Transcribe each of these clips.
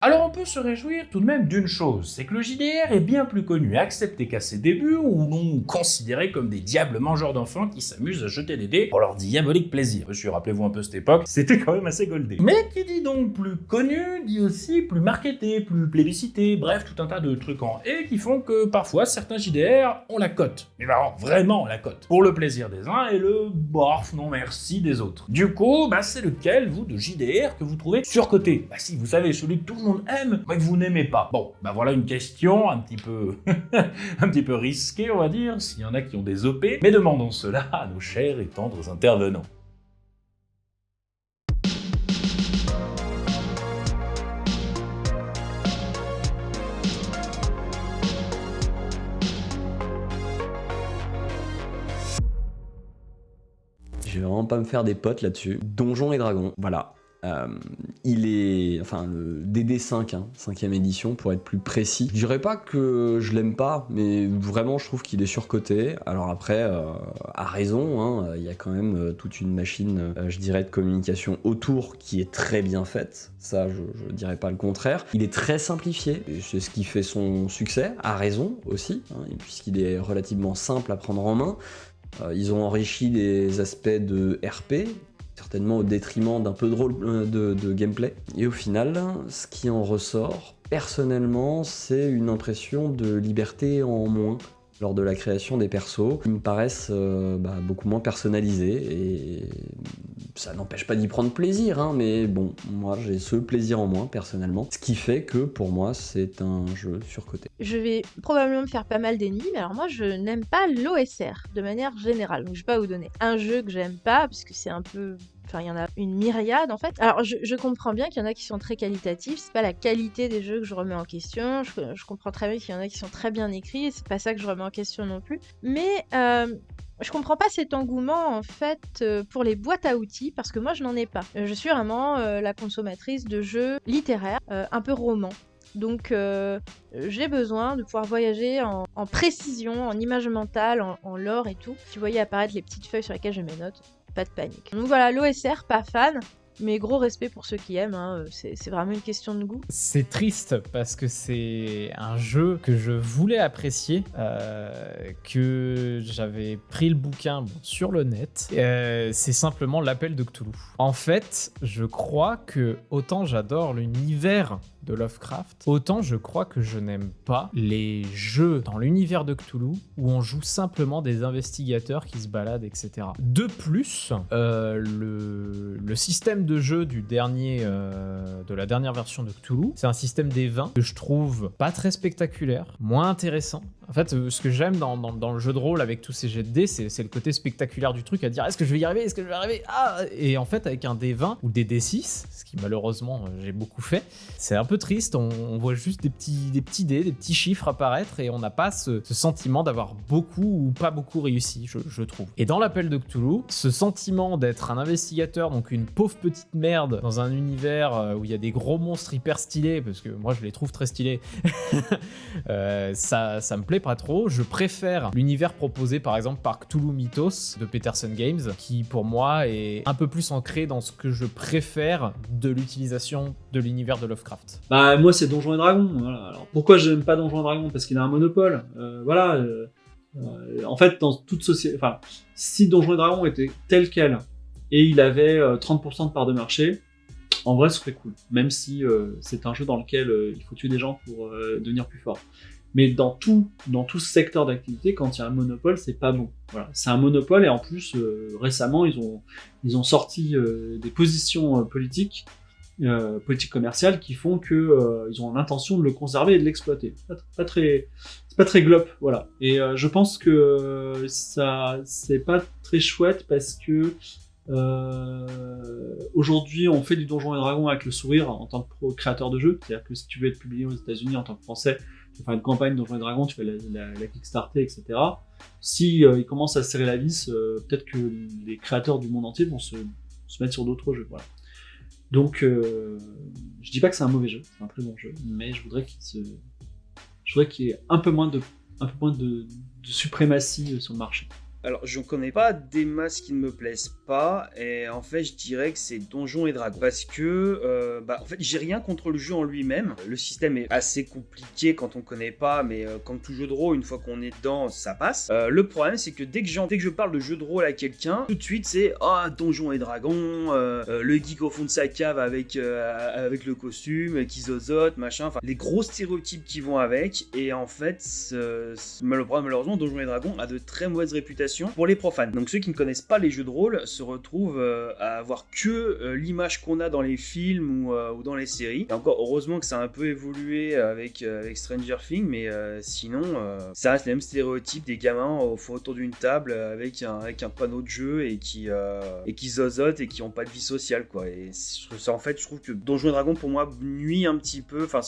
Alors on peut se réjouir tout de même d'une chose, c'est que le JDR est bien plus connu et accepté qu'à ses débuts où l'on nous considérait comme des diables mangeurs d'enfants qui s'amusent à jeter des dés pour leur diabolique plaisir. Monsieur, rappelez-vous un peu cette époque, c'était quand même assez goldé. Mais qui dit donc plus connu, dit aussi plus marketé, plus plébiscité, bref, tout un tas de trucs en et qui font que parfois certains JDR ont la cote. Mais alors vraiment la cote. Pour le plaisir des uns et le bof non merci des autres. Du coup, c'est lequel, vous, de JDR que vous trouvez surcoté? Si, vous savez, celui que tout le monde aime, mais que vous n'aimez pas. Bon, voilà une question un petit peu un petit peu risquée, on va dire, s'il y en a qui ont des OP, mais demandons cela à nos chers et tendres intervenants. Je vais vraiment pas me faire des potes là-dessus. Donjons et Dragons, voilà. Il est... Enfin, le DD5, 5ème édition, pour être plus précis. Je dirais pas que je l'aime pas, mais vraiment, je trouve qu'il est surcoté. Alors après, à raison, il y a quand même toute une machine, je dirais, de communication autour qui est très bien faite. Ça, je dirais pas le contraire. Il est très simplifié, et c'est ce qui fait son succès, à raison aussi, puisqu'il est relativement simple à prendre en main. Ils ont enrichi des aspects de RP, certainement au détriment d'un peu de gameplay. Et au final, ce qui en ressort, personnellement, c'est une impression de liberté en moins lors de la création des persos, qui me paraissent beaucoup moins personnalisés, et ça n'empêche pas d'y prendre plaisir, mais bon, moi j'ai ce plaisir en moins, personnellement, ce qui fait que, pour moi, c'est un jeu surcoté. Je vais probablement me faire pas mal d'ennemis, mais alors moi je n'aime pas l'OSR de manière générale, donc je vais pas vous donner un jeu que j'aime pas, parce que c'est un peu... Enfin, il y en a une myriade en fait. Alors, je comprends bien qu'il y en a qui sont très qualitatifs, c'est pas la qualité des jeux que je remets en question, je comprends très bien qu'il y en a qui sont très bien écrits, et c'est pas ça que je remets en question non plus. Mais je comprends pas cet engouement en fait pour les boîtes à outils, parce que moi je n'en ai pas. Je suis vraiment la consommatrice de jeux littéraires, un peu romans. Donc j'ai besoin de pouvoir voyager en précision, en image mentale, en lore et tout. Si vous voyez apparaître les petites feuilles sur lesquelles je mets mes notes, pas de panique. Donc voilà, l'OSR, pas fan, mais gros respect pour ceux qui aiment, c'est vraiment une question de goût. C'est triste parce que c'est un jeu que je voulais apprécier, que j'avais pris le bouquin sur le net. C'est simplement l'Appel de Cthulhu. En fait, je crois que autant j'adore l'univers de Lovecraft, autant je crois que je n'aime pas les jeux dans l'univers de Cthulhu où on joue simplement des investigateurs qui se baladent, etc. De plus, le système de jeu de la dernière version de Cthulhu, c'est un système des 20 que je trouve pas très spectaculaire, moins intéressant. En fait, ce que j'aime dans le jeu de rôle avec tous ces jets de dés, c'est le côté spectaculaire du truc, à dire est-ce que je vais y arriver, est-ce que je vais y arriver, et en fait avec un D20 ou des D6, ce qui malheureusement j'ai beaucoup fait, c'est un peu triste, on voit juste des petits dés, des petits chiffres apparaître, et on n'a pas ce sentiment d'avoir beaucoup ou pas beaucoup réussi, je trouve. Et dans l'Appel de Cthulhu, ce sentiment d'être un investigateur, donc une pauvre petite merde dans un univers où il y a des gros monstres hyper stylés, parce que moi je les trouve très stylés, ça me plaît pas trop. Je préfère l'univers proposé par exemple par Cthulhu Mythos de Peterson Games, qui pour moi est un peu plus ancré dans ce que je préfère de l'utilisation de l'univers de Lovecraft. Moi c'est Donjons et Dragons. Voilà. Alors pourquoi j'aime pas Donjons et Dragons? Parce qu'il a un monopole. En fait, dans toute société, si Donjons et Dragons était tel quel et il avait 30% de part de marché, en vrai ce serait cool. Même si c'est un jeu dans lequel il faut tuer des gens pour devenir plus fort. Mais dans tout ce secteur d'activité, quand il y a un monopole, c'est pas bon. Voilà, c'est un monopole, et en plus récemment ils ont sorti des positions politiques commerciales qui font que ils ont l'intention de le conserver et de l'exploiter. C'est pas très glop, voilà. Et je pense que ça c'est pas très chouette, parce que aujourd'hui on fait du Donjons et Dragons avec le sourire en tant que créateur de jeu. C'est-à-dire que si tu veux être publié aux États-Unis en tant que Français, tu fais une campagne Donjons et Dragons, tu fais la Kickstarter, etc. Si ils commencent à serrer la vis, peut-être que les créateurs du monde entier vont se mettre sur d'autres jeux. Voilà. Donc, je dis pas que c'est un mauvais jeu, c'est un très bon jeu, mais je voudrais qu'il y ait un peu moins de suprématie sur le marché. Alors, je ne connais pas des masses qui ne me plaisent pas, et en fait, je dirais que c'est Donjons et Dragons. Parce que, en fait, j'ai rien contre le jeu en lui-même. Le système est assez compliqué quand on ne connaît pas, mais comme tout jeu de rôle, une fois qu'on est dedans, ça passe. Le problème, c'est que dès que je parle de jeu de rôle à quelqu'un, tout de suite, c'est Donjons et Dragons, le geek au fond de sa cave avec le costume, qui zozote, machin, enfin, les gros stéréotypes qui vont avec, et en fait, malheureusement, Donjons et Dragons a de très mauvaise réputation pour les profanes. Donc ceux qui ne connaissent pas les jeux de rôle se retrouvent à avoir que l'image qu'on a dans les films ou dans les séries. Et encore, heureusement que ça a un peu évolué avec Stranger Things, mais sinon, ça reste les mêmes stéréotypes des gamins autour d'une table avec un panneau de jeu et qui zozotent et qui n'ont pas de vie sociale, quoi. Et ça, en fait, je trouve que Donjons et Dragons, pour moi, nuit un petit peu, enfin,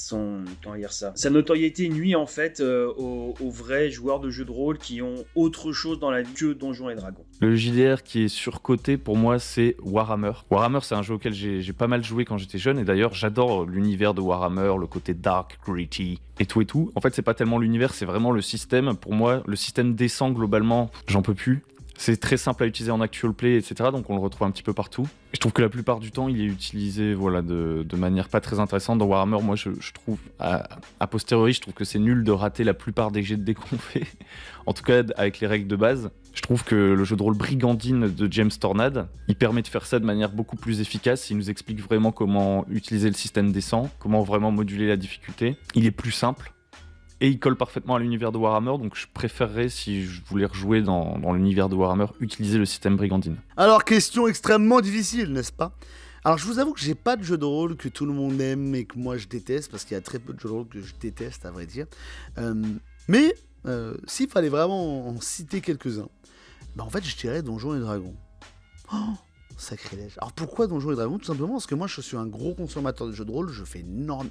comment dire ça, sa notoriété nuit, en fait, aux vrais joueurs de jeux de rôle qui ont autre chose dans la vie que Donjons et Dragons. Le JDR qui est surcoté pour moi, c'est Warhammer. Warhammer, c'est un jeu auquel j'ai pas mal joué quand j'étais jeune, et d'ailleurs j'adore l'univers de Warhammer, le côté dark, gritty et tout. En fait, c'est pas tellement l'univers, c'est vraiment le système. Pour moi, le système descend globalement, j'en peux plus. C'est très simple à utiliser en actual play, etc. Donc on le retrouve un petit peu partout. Je trouve que la plupart du temps, il est utilisé de manière pas très intéressante. Dans Warhammer, moi, je trouve, a posteriori, je trouve que c'est nul de rater la plupart des jets de dés qu'on fait. En tout cas, avec les règles de base. Je trouve que le jeu de rôle Brigandine de James Tornad, il permet de faire ça de manière beaucoup plus efficace. Il nous explique vraiment comment utiliser le système descend, comment vraiment moduler la difficulté. Il est plus simple. Et il colle parfaitement à l'univers de Warhammer, donc je préférerais, si je voulais rejouer dans l'univers de Warhammer, utiliser le système Brigandine. Alors, question extrêmement difficile, n'est-ce pas ? Alors, je vous avoue que j'ai pas de jeu de rôle que tout le monde aime et que moi je déteste, parce qu'il y a très peu de jeux de rôle que je déteste, à vrai dire. Mais s'il fallait vraiment en citer quelques-uns, en fait, je dirais Donjons et Dragons. Oh, sacrilège. Alors pourquoi Donjons et Dragons ? Tout simplement parce que moi je suis un gros consommateur de jeux de rôle,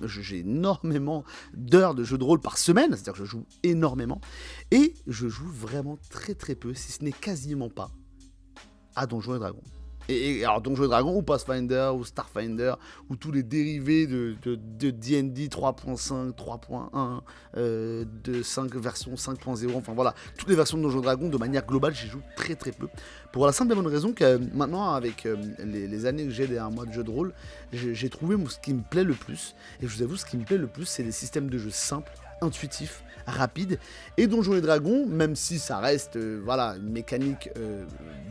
j'ai énormément d'heures de jeux de rôle par semaine, c'est-à-dire que je joue énormément, et je joue vraiment très très peu, si ce n'est quasiment pas, à Donjons et Dragons. Et alors Donjons et Dragons ou Pathfinder ou Starfinder ou tous les dérivés de D&D 3.5, 3.1, de 5 versions 5.0, enfin voilà, toutes les versions de Donjons et Dragons, de manière globale, j'y joue très très peu. Pour la simple et bonne raison que maintenant, avec les années que j'ai derrière moi de jeux de rôle, j'ai trouvé ce qui me plaît le plus. Et je vous avoue, ce qui me plaît le plus, c'est les systèmes de jeu simples, intuitifs, rapides. Et Donjons et Dragons, même si ça reste une mécanique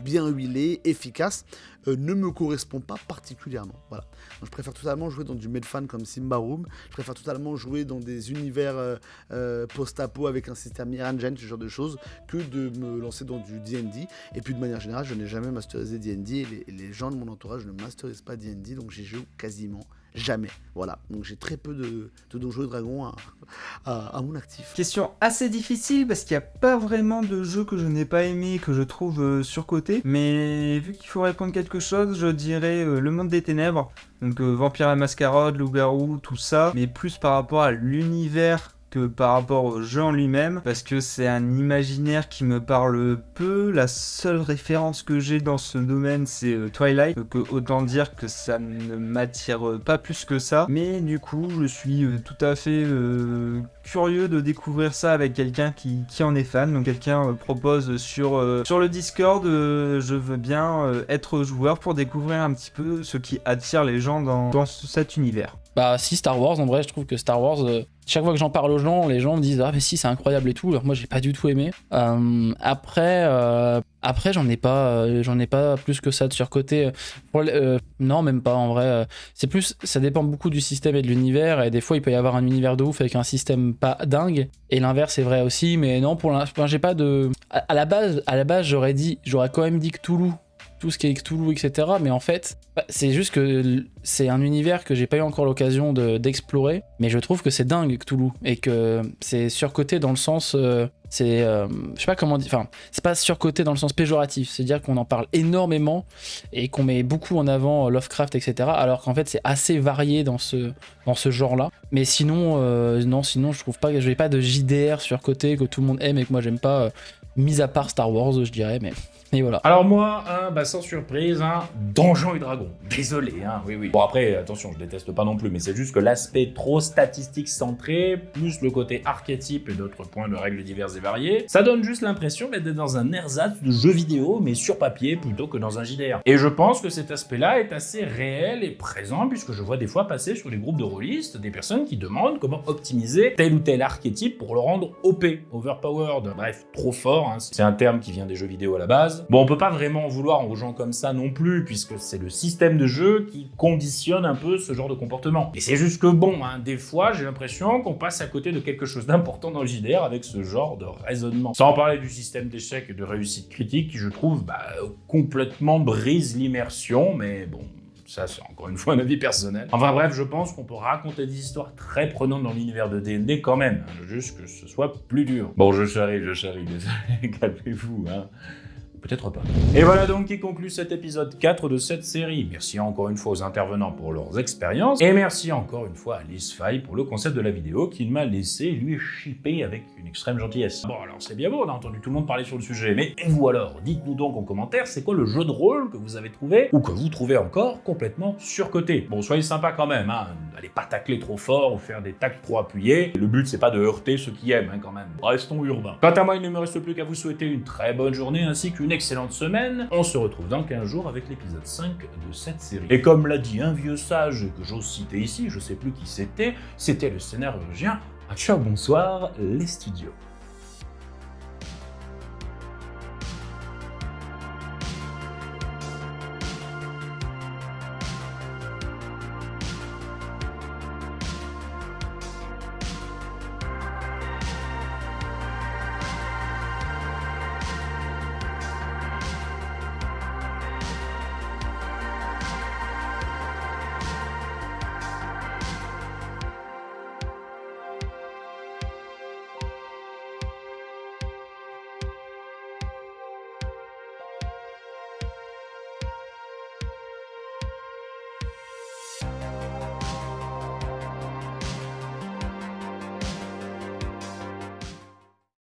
bien huilée, efficace, ne me correspond pas particulièrement. Voilà. Donc, je préfère totalement jouer dans du Medfan comme Symbaroum. Je préfère totalement jouer dans des univers post-apo avec un système Engine, ce genre de choses, que de me lancer dans du D&D. Et puis de manière générale, je n'ai jamais masterisé D&D et les gens de mon entourage ne masterisent pas D&D, donc j'y joue quasiment jamais. Voilà. Donc j'ai très peu de Donjons et Dragons à mon actif. Question assez difficile parce qu'il n'y a pas vraiment de jeu que je n'ai pas aimé, que je trouve surcoté. Mais vu qu'il faut répondre quelque chose, je dirais Le Monde des Ténèbres. Donc Vampire à la Mascarade, Loup-Garou, tout ça. Mais plus par rapport à l'univers que par rapport au jeu en lui-même, parce que c'est un imaginaire qui me parle peu. La seule référence que j'ai dans ce domaine, c'est Twilight, donc autant dire que ça ne m'attire pas plus que ça. Mais du coup, je suis tout à fait curieux de découvrir ça avec quelqu'un qui en est fan. Donc quelqu'un propose sur le Discord, je veux bien être joueur pour découvrir un petit peu ce qui attire les gens dans cet univers. Bah si, Star Wars, en vrai je trouve que Star Wars, chaque fois que j'en parle aux gens, les gens me disent ah mais si c'est incroyable et tout, alors moi j'ai pas du tout aimé. Après j'en ai pas plus que ça de surcoté. Non même pas en vrai, c'est plus, ça dépend beaucoup du système et de l'univers, et des fois il peut y avoir un univers de ouf avec un système pas dingue, et l'inverse est vrai aussi, mais non pour l'instant j'ai pas de... À la base j'aurais quand même dit Cthulhu, tout ce qui est Cthulhu, etc. Mais en fait, c'est juste que c'est un univers que j'ai pas eu encore l'occasion d'explorer, mais je trouve que c'est dingue Cthulhu, et que c'est surcoté dans le sens... je sais pas comment dire, enfin, c'est pas surcoté dans le sens péjoratif, c'est-à-dire qu'on en parle énormément et qu'on met beaucoup en avant Lovecraft, etc. Alors qu'en fait, c'est assez varié dans ce genre-là. Mais sinon, sinon, je trouve pas que j'ai pas de JDR surcoté que tout le monde aime et que moi j'aime pas. Mis à part Star Wars, je dirais, mais voilà. Alors moi, sans surprise, Donjons et Dragons. Désolé, oui. Bon après, attention, je déteste pas non plus, mais c'est juste que l'aspect trop statistique centré, plus le côté archétype et d'autres points de règles diverses et variées, ça donne juste l'impression d'être dans un ersatz de jeu vidéo, mais sur papier plutôt que dans un JDR. Et je pense que cet aspect-là est assez réel et présent, puisque je vois des fois passer sur les groupes de rôlistes des personnes qui demandent comment optimiser tel ou tel archétype pour le rendre OP, overpowered, bref, trop fort, c'est un terme qui vient des jeux vidéo à la base. Bon, on peut pas vraiment en vouloir aux gens comme ça non plus, puisque c'est le système de jeu qui conditionne un peu ce genre de comportement. Et c'est juste que bon, des fois, j'ai l'impression qu'on passe à côté de quelque chose d'important dans le JDR avec ce genre de raisonnement. Sans parler du système d'échec et de réussite critique qui, je trouve, complètement brise l'immersion, mais bon... Ça, c'est encore une fois un avis personnel. Enfin bref, je pense qu'on peut raconter des histoires très prenantes dans l'univers de D&D quand même, juste que ce soit plus dur. Bon, je charrie, désolé, calmez-vous, Peut-être pas. Et voilà donc qui conclut cet épisode 4 de cette série. Merci encore une fois aux intervenants pour leurs expériences, et merci encore une fois à LizFai pour le concept de la vidéo qu'il m'a laissé lui shipper avec une extrême gentillesse. Bon alors c'est bien beau, on a entendu tout le monde parler sur le sujet, mais et vous alors? Dites-nous donc en commentaire, c'est quoi le jeu de rôle que vous avez trouvé, ou que vous trouvez encore complètement surcoté? Bon, soyez sympa quand même, Allez pas tacler trop fort ou faire des tacles trop appuyés. Le but c'est pas de heurter ceux qui aiment, quand même. Restons urbains. Quant à moi, il ne me reste plus qu'à vous souhaiter une très bonne journée ainsi qu'une excellente semaine. On se retrouve dans 15 jours avec l'épisode 5 de cette série. Et comme l'a dit un vieux sage que j'ose citer ici, je sais plus qui c'était le scénarien. Ciao, bonsoir, les studios.